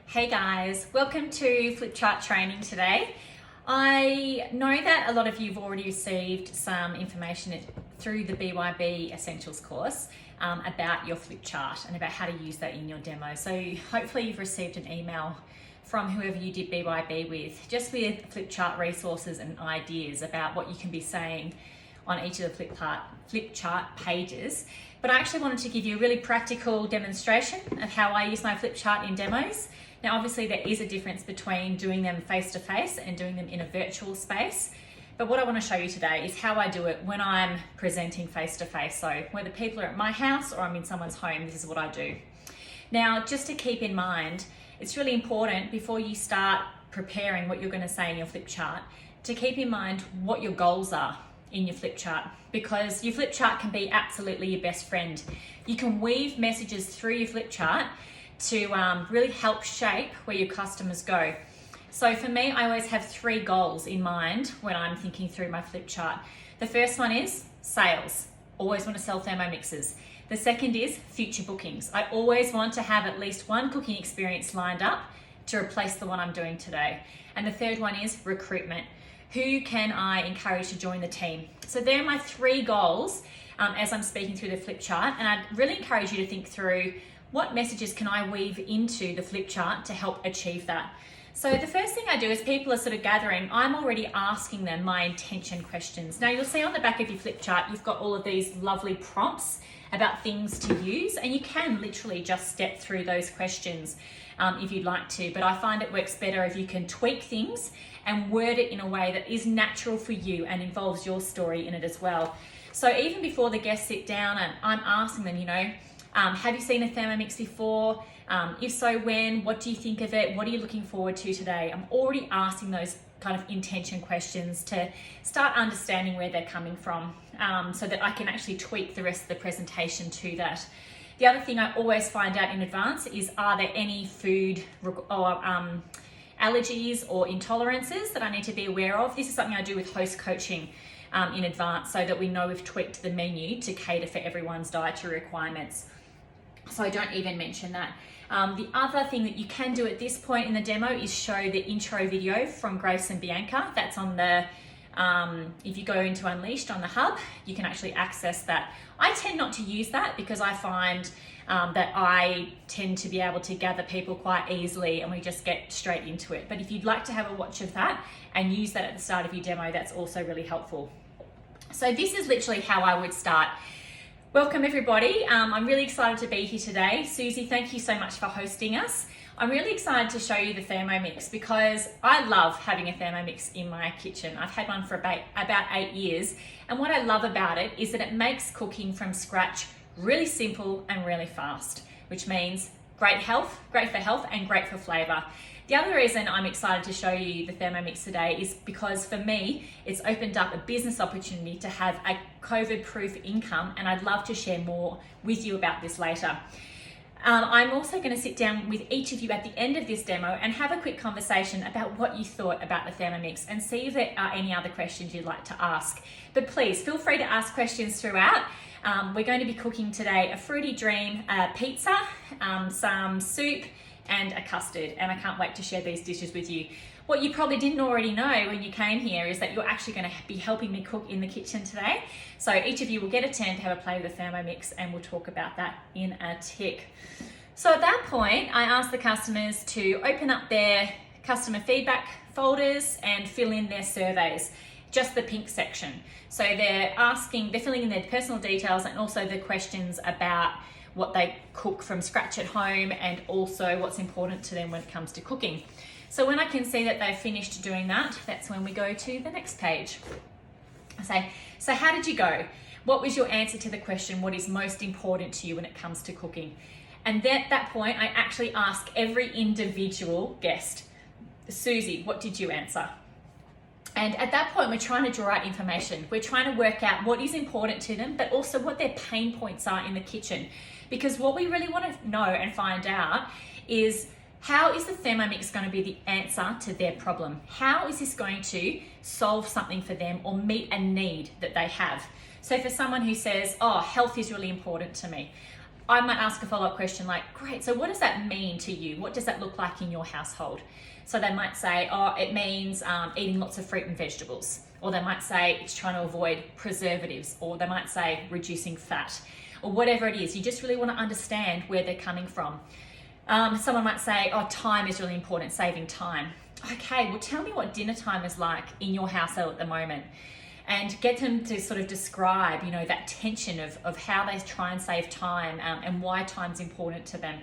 Hey guys, welcome to Flipchart training today. I know that a lot of you have already received some information through the BYB Essentials course about your Flipchart and about how to use that in your demo. So hopefully you've received an email from whoever you did BYB with, just with Flipchart resources and ideas about what you can be saying on each of the Flipchart pages. But I actually wanted to give you a really practical demonstration of how I use my Flipchart in demos. Now, obviously there is a difference between doing them face-to-face and doing them in a virtual space. But what I want to show you today is how I do it when I'm presenting face-to-face. So whether people are at my house or I'm in someone's home, this is what I do. Now, just to keep in mind, it's really important before you start preparing what you're going to say in your Flipchart to keep in mind what your goals are in your Flipchart, because your Flipchart can be absolutely your best friend. You can weave messages through your Flipchart to really help shape where your customers go. So for me, I always have 3 goals in mind when I'm thinking through my Flipchart. The first one is sales. Always want to sell Thermomixes. The second is future bookings. I always want to have at least one cooking experience lined up to replace the one I'm doing today. And the third one is recruitment. Who can I encourage to join the team? So they're my 3 goals as I'm speaking through the Flipchart, and I'd really encourage you to think through what messages can I weave into the Flipchart to help achieve that. So the first thing I do is people are sort of gathering, I'm already asking them my intention questions. Now you'll see on the back of your Flipchart, you've got all of these lovely prompts about things to use, and you can literally just step through those questions if you'd like to, but I find it works better if you can tweak things and word it in a way that is natural for you and involves your story in it as well. So even before the guests sit down, and I'm asking them, have you seen a Thermomix before? If so, when? What do you think of it? What are you looking forward to today? I'm already asking those kind of intention questions to start understanding where they're coming from, so that I can actually tweak the rest of the presentation to that. The other thing I always find out in advance is, are there any food or allergies or intolerances that I need to be aware of? This is something I do with host coaching in advance, so that we know we've tweaked the menu to cater for everyone's dietary requirements. So I don't even mention that. The other thing that you can do at this point in the demo is show the intro video from Grace and Bianca. That's on the, if you go into Unleashed on the hub, you can actually access that. I tend not to use that because I find that I tend to be able to gather people quite easily and we just get straight into it. But if you'd like to have a watch of that and use that at the start of your demo, that's also really helpful. So this is literally how I would start. Welcome everybody. I'm really excited to be here today. Susie, thank you so much for hosting us. I'm really excited to show you the Thermomix because I love having a Thermomix in my kitchen. I've had one for about 8 years. And what I love about it is that it makes cooking from scratch really simple and really fast, which means great for health and great for flavor. The other reason I'm excited to show you the Thermomix today is because for me, it's opened up a business opportunity to have a COVID-proof income, and I'd love to share more with you about this later. I'm also going to sit down with each of you at the end of this demo and have a quick conversation about what you thought about the Thermomix and see if there are any other questions you'd like to ask. But please feel free to ask questions throughout. We're going to be cooking today a Fruity Dream pizza, some soup, and a custard, and I can't wait to share these dishes with you. What you probably didn't already know when you came here is that you're actually going to be helping me cook in the kitchen today. So each of you will get a turn to have a play with the Thermomix, and we'll talk about that in a tick. So at that point, I asked the customers to open up their customer feedback folders and fill in their surveys, just the pink section. So they're filling in their personal details and also the questions about what they cook from scratch at home and also what's important to them when it comes to cooking. So when I can see that they've finished doing that, that's when we go to the next page. I say, so how did you go? What was your answer to the question, what is most important to you when it comes to cooking? And then at that point, I actually ask every individual guest, Susie, what did you answer? And at that point, we're trying to draw out information. We're trying to work out what is important to them, but also what their pain points are in the kitchen. Because what we really want to know and find out is, how is the Thermomix going to be the answer to their problem? How is this going to solve something for them or meet a need that they have? So for someone who says, oh, health is really important to me, I might ask a follow-up question like, great, so what does that mean to you? What does that look like in your household? So they might say, oh, it means eating lots of fruit and vegetables. Or they might say it's trying to avoid preservatives. Or they might say reducing fat. Or whatever it is. You just really want to understand where they're coming from. Someone might say, oh, time is really important, saving time. Okay, well, tell me what dinner time is like in your household at the moment. And get them to sort of describe, you know, that tension of how they try and save time and why time's important to them.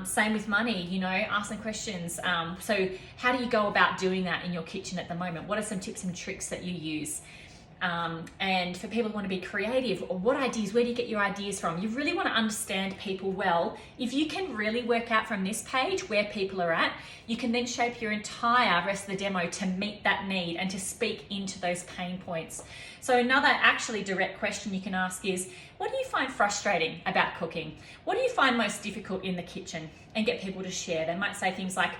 Same with money, you know, ask them questions. So how do you go about doing that in your kitchen at the moment? What are some tips and tricks that you use? And for people who want to be creative, or what ideas, where do you get your ideas from? You really want to understand people well. If you can really work out from this page where people are at, you can then shape your entire rest of the demo to meet that need and to speak into those pain points. So another actually direct question you can ask is, what do you find frustrating about cooking? What do you find most difficult in the kitchen? And get people to share. They might say things like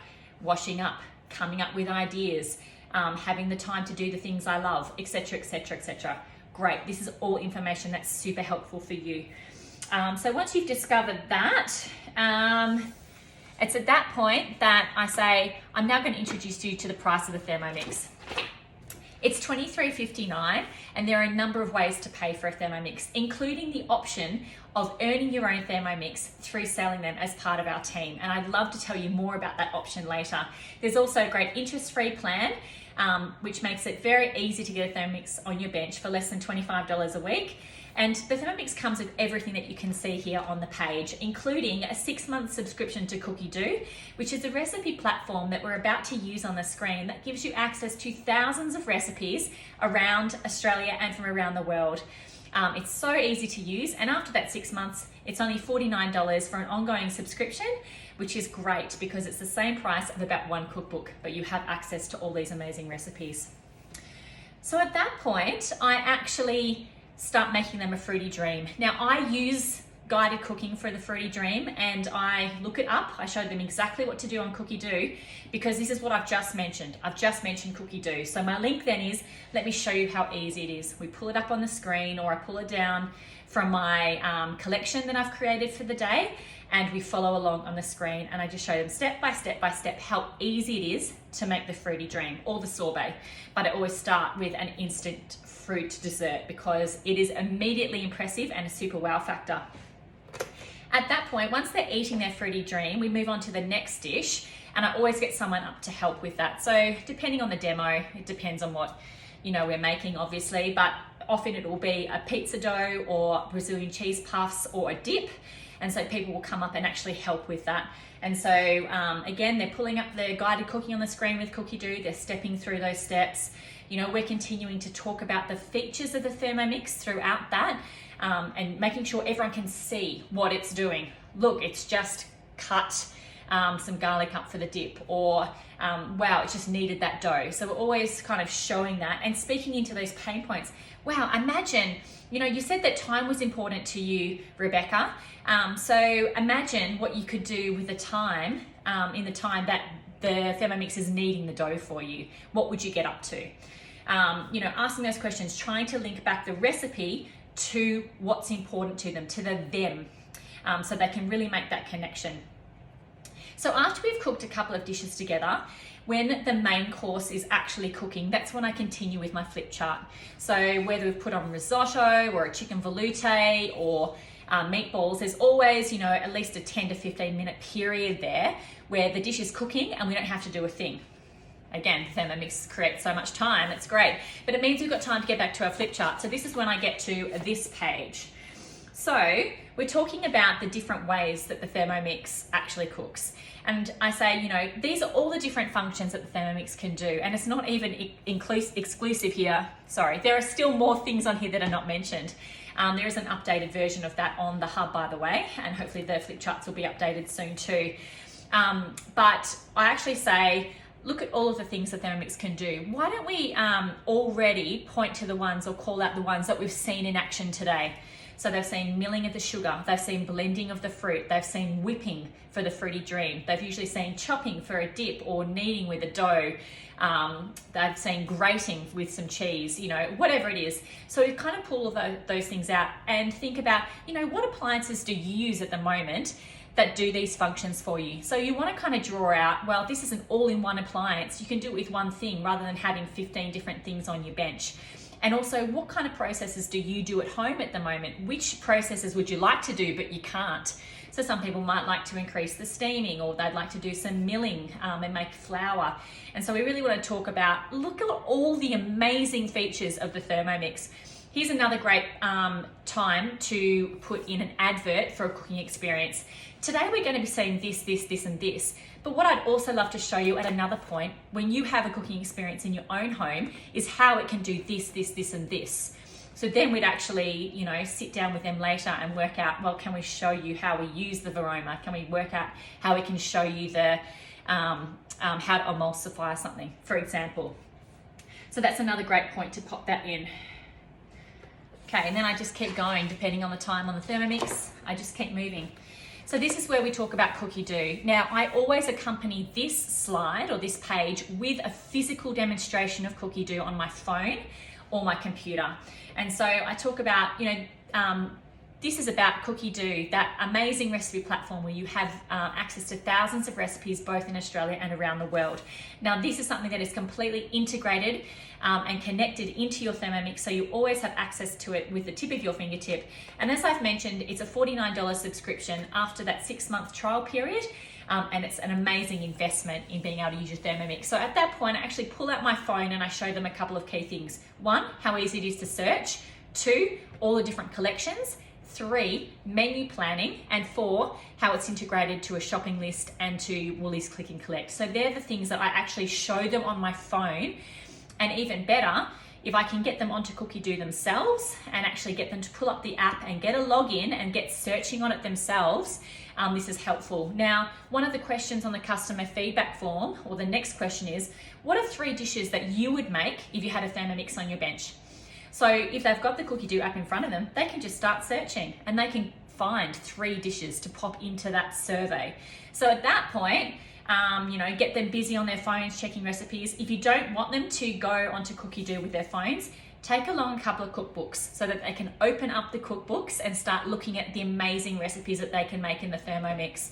washing up, coming up with ideas, having the time to do the things I love, etc., etc., etc. Great, this is all information that's super helpful for you. So once you've discovered that, it's at that point that I say, I'm now going to introduce you to the price of the Thermomix. It's $23.59, and there are a number of ways to pay for a Thermomix, including the option of earning your own Thermomix through selling them as part of our team. And I'd love to tell you more about that option later. There's also a great interest-free plan, which makes it very easy to get a Thermomix on your bench for less than $25 a week. And the Thermomix comes with everything that you can see here on the page, including a 6-month subscription to Cookie Do, which is a recipe platform that we're about to use on the screen that gives you access to thousands of recipes around Australia and from around the world. It's so easy to use, and after that 6 months, it's only $49 for an ongoing subscription, which is great because it's the same price of about one cookbook, but you have access to all these amazing recipes. So at that point, I actually start making them a fruity dream. Now I use guided cooking for the fruity dream, and I look it up. I show them exactly what to do on Cookie Do, because this is what I've just mentioned. I've just mentioned Cookie Do. So my link then is, let me show you how easy it is. We pull it up on the screen, or I pull it down from my collection that I've created for the day, and we follow along on the screen, and I just show them step by step by step how easy it is to make the fruity dream or the sorbet. But I always start with an instant fruit dessert because it is immediately impressive and a super wow factor. At that point, once they're eating their fruity dream, we move on to the next dish, and I always get someone up to help with that. So depending on the demo, it depends on what we're making, obviously, but often it will be a pizza dough or Brazilian cheese puffs or a dip. And so people will come up and actually help with that. And so again, they're pulling up the guided cooking on the screen with Cookie Do. They're stepping through those steps. We're continuing to talk about the features of the Thermomix throughout that, and making sure everyone can see what it's doing. Look, it's just cut some garlic up for the dip, or wow, it just needed that dough. So we're always kind of showing that and speaking into those pain points. Wow, imagine, you said that time was important to you, Rebecca. So imagine what you could do with the time, in the time that the Thermomix is kneading the dough for you. What would you get up to? Asking those questions, trying to link back the recipe to what's important to them, to the them, so they can really make that connection. So after we've cooked a couple of dishes together, when the main course is actually cooking, that's when I continue with my flip chart. So whether we've put on risotto or a chicken veloute or meatballs, there's always, at least a 10 to 15 minute period there where the dish is cooking and we don't have to do a thing. Again, Thermomix creates so much time, it's great. But it means we've got time to get back to our flip chart. So this is when I get to this page. So we're talking about the different ways that the Thermomix actually cooks. And I say, these are all the different functions that the Thermomix can do. And it's not even exclusive here. Sorry, there are still more things on here that are not mentioned. There is an updated version of that on the hub, by the way, and hopefully the flip charts will be updated soon too. But I actually say, look at all of the things that Thermomix can do. Why don't we already point to the ones or call out the ones that we've seen in action today? So they've seen milling of the sugar, they've seen blending of the fruit, they've seen whipping for the fruity dream, they've usually seen chopping for a dip or kneading with a dough, they've seen grating with some cheese, you know, whatever it is. So you kind of pull all those things out and think about, you know, what appliances do you use at the moment that do these functions for you. So you want to kind of draw out, well, this is an all-in-one appliance. You can do it with one thing rather than having 15 different things on your bench. And also, what kind of processes do you do at home at the moment? Which processes would you like to do but you can't? So some people might like to increase the steaming, or they'd like to do some milling and make flour. And so we really want to talk about, look at all the amazing features of the Thermomix. Here's another great time to put in an advert for a cooking experience. Today we're going to be seeing this, this, and this. But what I'd also love to show you at another point, when you have a cooking experience in your own home, is how it can do this, this, this, and this. So then we'd actually, you know, sit down with them later and work out, well, can we show you how we use the Varoma? Can we work out how we can show you the how to emulsify something, for example. So that's another great point to pop that in. Okay, and then I just keep going depending on the time on the Thermomix. I just keep moving. So this is where we talk about Cookie Do. Now, I always accompany this slide or this page with a physical demonstration of Cookie Do on my phone or my computer. And so I talk about, you know, this is about Cookie Do, that amazing recipe platform where you have access to thousands of recipes both in Australia and around the world. Now, this is something that is completely integrated and connected into your Thermomix, so you always have access to it with the tip of your fingertip. And as I've mentioned, it's a $49 subscription after that 6-month trial period. And it's an amazing investment in being able to use your Thermomix. So at that point, I actually pull out my phone and I show them a couple of key things. 1, how easy it is to search. 2, all the different collections. 3, menu planning. And 4, how it's integrated to a shopping list and to Woolies Click and Collect. So they're the things that I actually show them on my phone. And even better, if I can get them onto Cookie Do themselves and actually get them to pull up the app and get a login and get searching on it themselves, this is helpful. Now, one of the questions on the customer feedback form, or the next question is, what are 3 dishes that you would make if you had a Thermomix on your bench? So if they've got the Cookie Do app in front of them, they can just start searching and they can find 3 dishes to pop into that survey. So at that point, you know, get them busy on their phones checking recipes. If you don't want them to go onto Cookie Do with their phones, take along a couple of cookbooks so that they can open up the cookbooks and start looking at the amazing recipes that they can make in the Thermomix.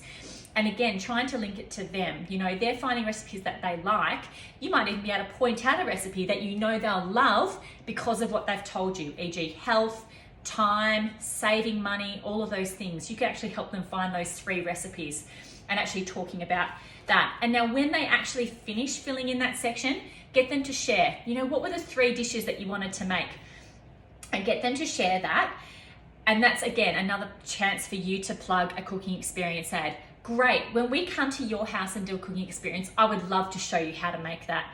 And again, trying to link it to them. You know, they're finding recipes that they like. You might even be able to point out a recipe that you know they'll love because of what they've told you, e.g. health, time, saving money, all of those things. You can actually help them find those 3 recipes and actually talking about that. And now when they actually finish filling in that section, get them to share, you know, what were the 3 dishes that you wanted to make, and get them to share that. And that's, again, another chance for you to plug a cooking experience ad. Great, when we come to your house and do a cooking experience, I would love to show you how to make that.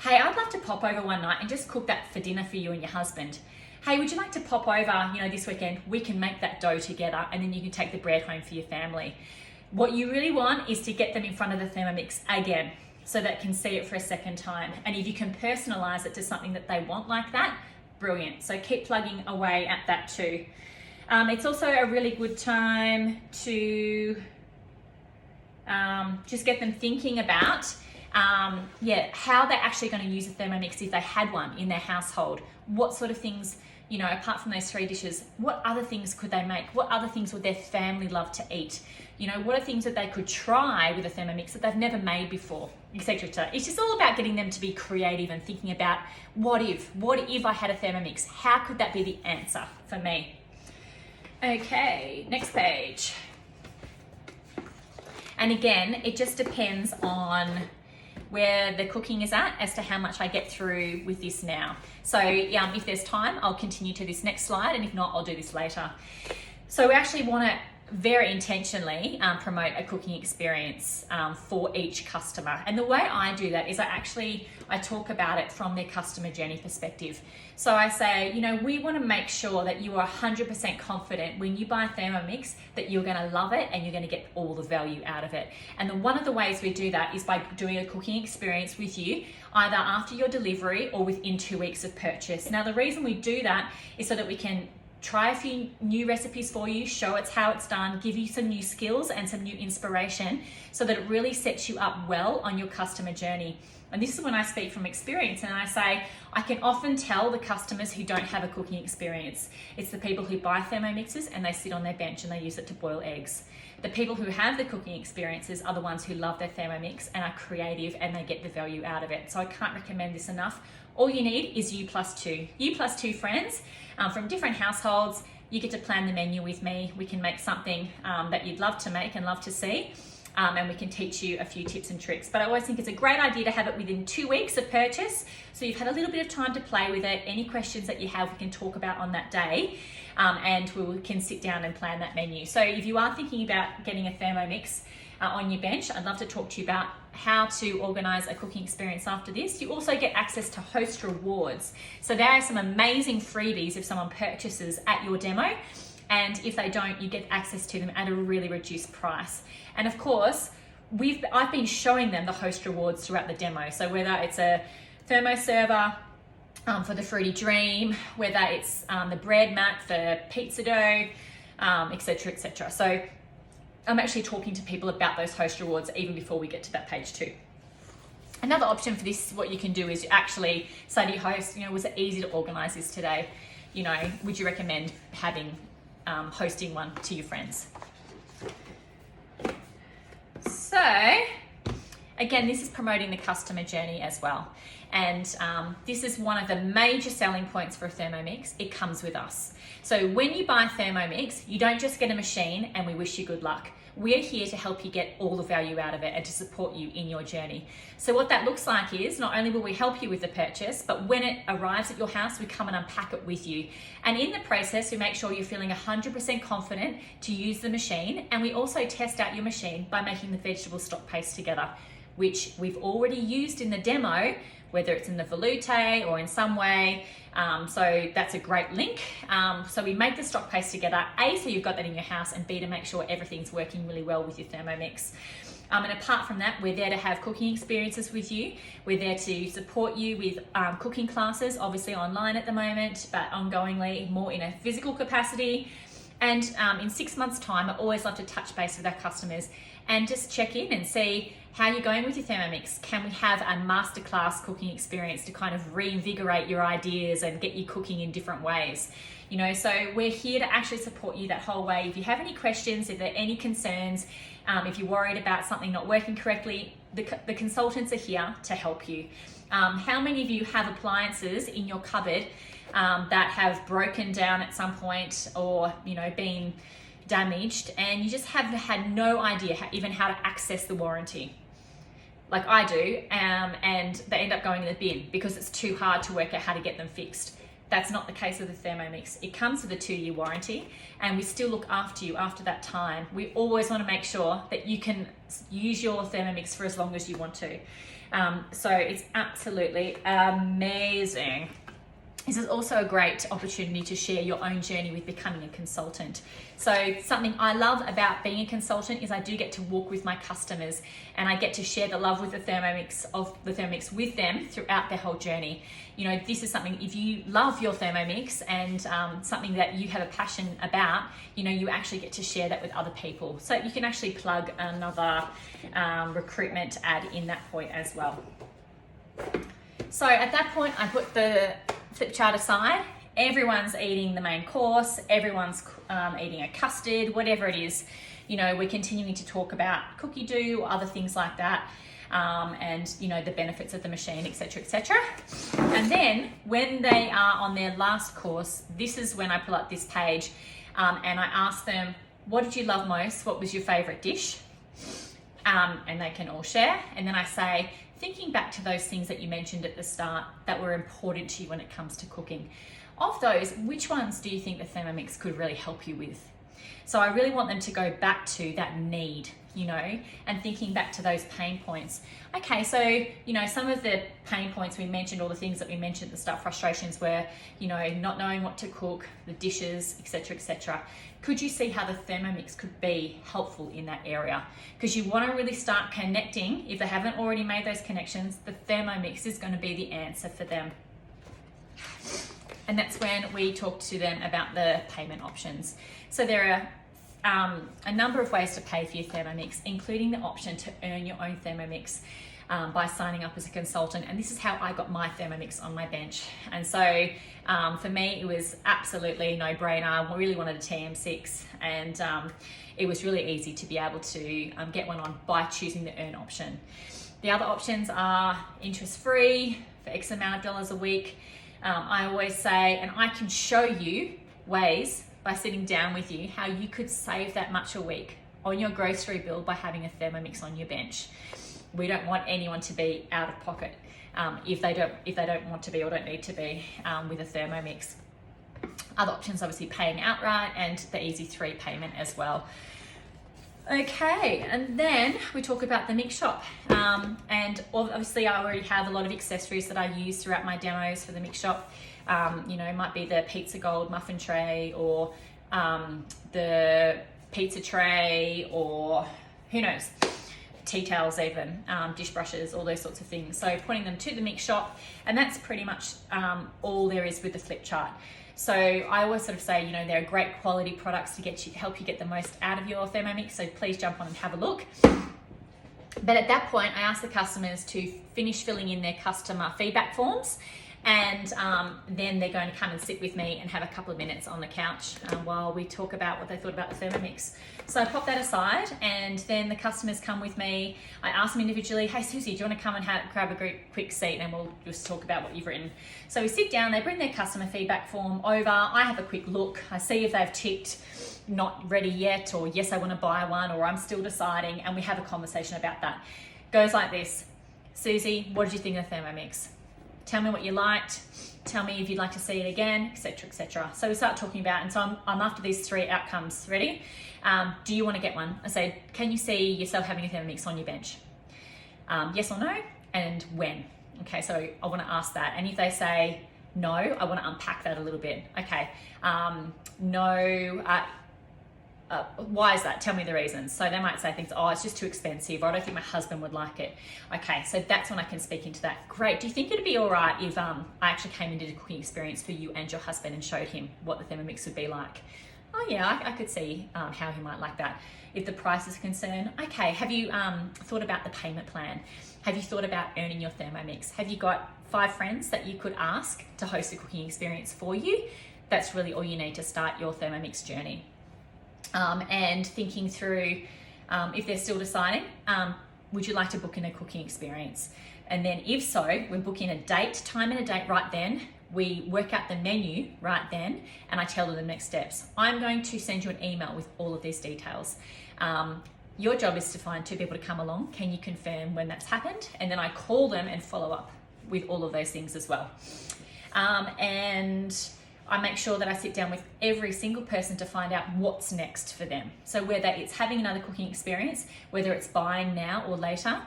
Hey, I'd love to pop over one night and just cook that for dinner for you and your husband. Hey, would you like to pop over, you know, this weekend? We can make that dough together and then you can take the bread home for your family. What you really want is to get them in front of the Thermomix again, so that can see it for a second time. And if you can personalize it to something that they want like that, brilliant. So keep plugging away at that too. It's also a really good time to just get them thinking about how they're actually going to use a Thermomix if they had one in their household. What sort of things, you know, apart from those 3 dishes, what other things could they make? What other things would their family love to eat? You know, what are things that they could try with a Thermomix that they've never made before, etc. It's just all about getting them to be creative and thinking about, what if I had a Thermomix? How could that be the answer for me? Okay, next page. And again, it just depends on where the cooking is at as to how much I get through with this now. So if there's time, I'll continue to this next slide, and if not, I'll do this later. So we actually want to very intentionally promote a cooking experience for each customer. And the way I do that is I talk about it from their customer journey perspective. So I say, you know, we want to make sure that you are 100% confident when you buy a Thermomix that you're going to love it and you're going to get all the value out of it. And one of the ways we do that is by doing a cooking experience with you, either after your delivery or within 2 weeks of purchase. Now, the reason we do that is so that we can try a few new recipes for you, show it's how it's done, give you some new skills and some new inspiration so that it really sets you up well on your customer journey. And this is when I speak from experience, and I say, I can often tell the customers who don't have a cooking experience. It's the people who buy Thermomixes and they sit on their bench and they use it to boil eggs. The people who have the cooking experiences are the ones who love their Thermomix and are creative and they get the value out of it. So I can't recommend this enough. All you need is you plus two friends from different households. You get to plan the menu with me. We can make something that you'd love to make and love to see. And we can teach you a few tips and tricks. But I always think it's a great idea to have it within 2 weeks of purchase. So you've had a little bit of time to play with it. Any questions that you have, we can talk about on that day. And we can sit down and plan that menu. So if you are thinking about getting a Thermomix on your bench, I'd love to talk to you about how to organize a cooking experience after this. You also get access to host rewards. So there are some amazing freebies if someone purchases at your demo. And if they don't, you get access to them at a really reduced price. And of course, I've been showing them the host rewards throughout the demo. So whether it's a thermo server for the Fruity Dream, whether it's the bread mat for pizza dough, etc., etc. So I'm actually talking to people about those host rewards even before we get to that page 2. Another option for this, what you can do is actually say to your host, was it easy to organize this today? Would you recommend having hosting one to your friends? So again, this is promoting the customer journey as well. And this is one of the major selling points for a Thermomix. It comes with us. So when you buy Thermomix, you don't just get a machine and we wish you good luck. We're here to help you get all the value out of it and to support you in your journey. So what that looks like is not only will we help you with the purchase, but when it arrives at your house, we come and unpack it with you. And in the process, we make sure you're feeling 100% confident to use the machine. And we also test out your machine by making the vegetable stock paste together, which we've already used in the demo, whether it's in the veloute or in some way. So that's a great link. So we make the stock paste together, A, so you've got that in your house, and B, to make sure everything's working really well with your Thermomix. And apart from that, we're there to have cooking experiences with you. We're there to support you with cooking classes, obviously online at the moment, but ongoingly more in a physical capacity. And in 6 months' time, I always love to touch base with our customers and just check in and see how you're going with your Thermomix. Can we have a masterclass cooking experience to kind of reinvigorate your ideas and get you cooking in different ways? So we're here to actually support you that whole way. If you have any questions, if there are any concerns, if you're worried about something not working correctly, the consultants are here to help you. How many of you have appliances in your cupboard that have broken down at some point or, been damaged, and you just have had no idea even how to access the warranty? Like I do, and they end up going in the bin because it's too hard to work out how to get them fixed. That's not the case with the Thermomix. It comes with a 2-year warranty, and we still look after you after that time. We always want to make sure that you can use your Thermomix for as long as you want to. So it's absolutely amazing. This is also a great opportunity to share your own journey with becoming a consultant. So something I love about being a consultant is I do get to walk with my customers, and I get to share the love with the Thermomix with them throughout their whole journey. This is something, if you love your Thermomix and something that you have a passion about, you actually get to share that with other people. So you can actually plug another recruitment ad in that point as well. So at that point, I put the Flipchart aside. Everyone's eating the main course, everyone's eating a custard, whatever it is. We're continuing to talk about cookie dough or other things like that, and the benefits of the machine, etc., etc. And then when they are on their last course, this is when I pull up this page and I ask them, what did you love most? What was your favorite dish? And they can all share. And then I say, thinking back to those things that you mentioned at the start that were important to you when it comes to cooking, of those, which ones do you think the Thermomix could really help you with? So I really want them to go back to that need, and thinking back to those pain points. Okay, so, some of the pain points we mentioned, all the things that we mentioned at the start, frustrations were, not knowing what to cook, the dishes, etc., etc. Could you see how the Thermomix could be helpful in that area? Because you want to really start connecting. If they haven't already made those connections, the Thermomix is going to be the answer for them. And that's when we talk to them about the payment options. So there are a number of ways to pay for your Thermomix, including the option to earn your own Thermomix by signing up as a consultant. And this is how I got my Thermomix on my bench. And so for me, it was absolutely no-brainer. I really wanted a TM6, and it was really easy to be able to get one on by choosing the earn option. The other options are interest-free for X amount of dollars a week. I always say, and I can show you ways by sitting down with you how you could save that much a week on your grocery bill by having a Thermomix on your bench. We don't want anyone to be out of pocket if they don't want to be or don't need to be with a Thermomix. Other options, obviously paying outright and the easy 3 payment as well. Okay, and then we talk about the mix shop. And obviously I already have a lot of accessories that I use throughout my demos for the mix shop. It might be the Pizza Gold muffin tray, or the pizza tray, or who knows, tea towels even, dish brushes, all those sorts of things. So pointing them to the mix shop, and that's pretty much all there is with the Flipchart. So I always sort of say, they're great quality products to help you get the most out of your Thermomix. So please jump on and have a look. But at that point, I ask the customers to finish filling in their customer feedback forms, and then they're going to come and sit with me and have a couple of minutes on the couch while we talk about what they thought about the Thermomix. So I pop that aside, and then the customers come with me. I ask them individually, hey Susie, do you want to come and grab a quick seat, and we'll just talk about what you've written. So we sit down, they bring their customer feedback form over, I have a quick look, I see if they've ticked not ready yet, or yes, I want to buy one, or I'm still deciding, and we have a conversation about that. Goes like this: Susie, what did you think of the Thermomix? Tell me what you liked, tell me if you'd like to see it again, etc., etc. So we start talking about, and so I'm after these 3 outcomes. Ready? Do you want to get one? I say, can you see yourself having a Thermomix on your bench? Yes or no, and when? Okay, so I want to ask that. And if they say no, I want to unpack that a little bit. Okay, no, why is that? Tell me the reasons. So they might say things, oh, it's just too expensive, or I don't think my husband would like it. Okay, so that's when I can speak into that. Great, do you think it'd be all right if I actually came and did a cooking experience for you and your husband and showed him what the Thermomix would be like? Oh yeah, I could see how he might like that. If the price is a concern, okay, have you thought about the payment plan? Have you thought about earning your Thermomix? Have you got 5 friends that you could ask to host a cooking experience for you? That's really all you need to start your Thermomix journey. And thinking through, if they're still deciding, would you like to book in a cooking experience? And then if so, we book in a time and a date right then. We work out the menu right then, and I tell them the next steps. I'm going to send you an email with all of these details. Your job is to find 2 people to come along. Can you confirm when that's happened? And then I call them and follow up with all of those things as well. And I make sure that I sit down with every single person to find out what's next for them. So whether it's having another cooking experience, whether it's buying now or later,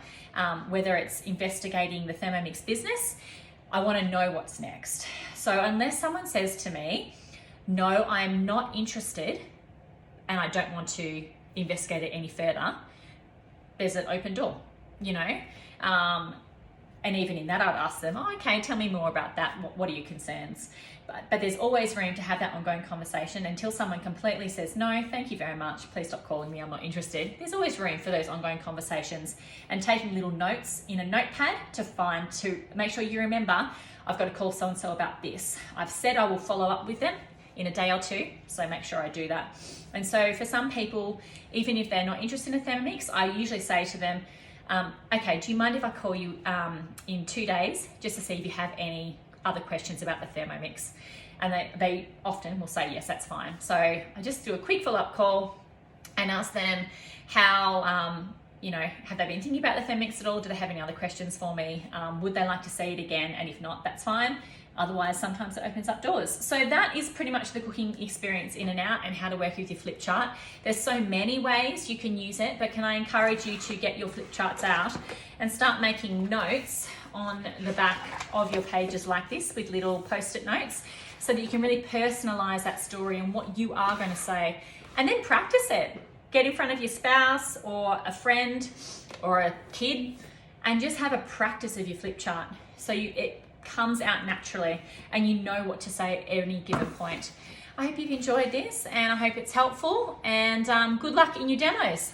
whether it's investigating the Thermomix business, I want to know what's next. So unless someone says to me, no, I'm not interested and I don't want to investigate it any further, there's an open door, and even in that, I'd ask them, oh, okay, tell me more about that. What are your concerns? But there's always room to have that ongoing conversation until someone completely says, no, thank you very much. Please stop calling me. I'm not interested. There's always room for those ongoing conversations, and taking little notes in a notepad to make sure you remember, I've got to call so-and-so about this. I've said I will follow up with them in a day or 2, so make sure I do that. And so for some people, even if they're not interested in a Thermomix, I usually say to them, okay, do you mind if I call you in 2 days just to see if you have any other questions about the Thermomix? And they often will say, yes, that's fine. So I just do a quick follow-up call and ask them how, have they been thinking about the Thermomix at all? Do they have any other questions for me? Would they like to see it again? And if not, that's fine. Otherwise, sometimes it opens up doors. So that is pretty much the cooking experience in and out, and how to work with your Flipchart. There's so many ways you can use it, but can I encourage you to get your Flipcharts out and start making notes on the back of your pages like this with little post-it notes, so that you can really personalize that story and what you are going to say, and then practice it. Get in front of your spouse or a friend or a kid and just have a practice of your Flipchart. So comes out naturally and you know what to say at any given point. I hope you've enjoyed this and I hope it's helpful, and good luck in your demos.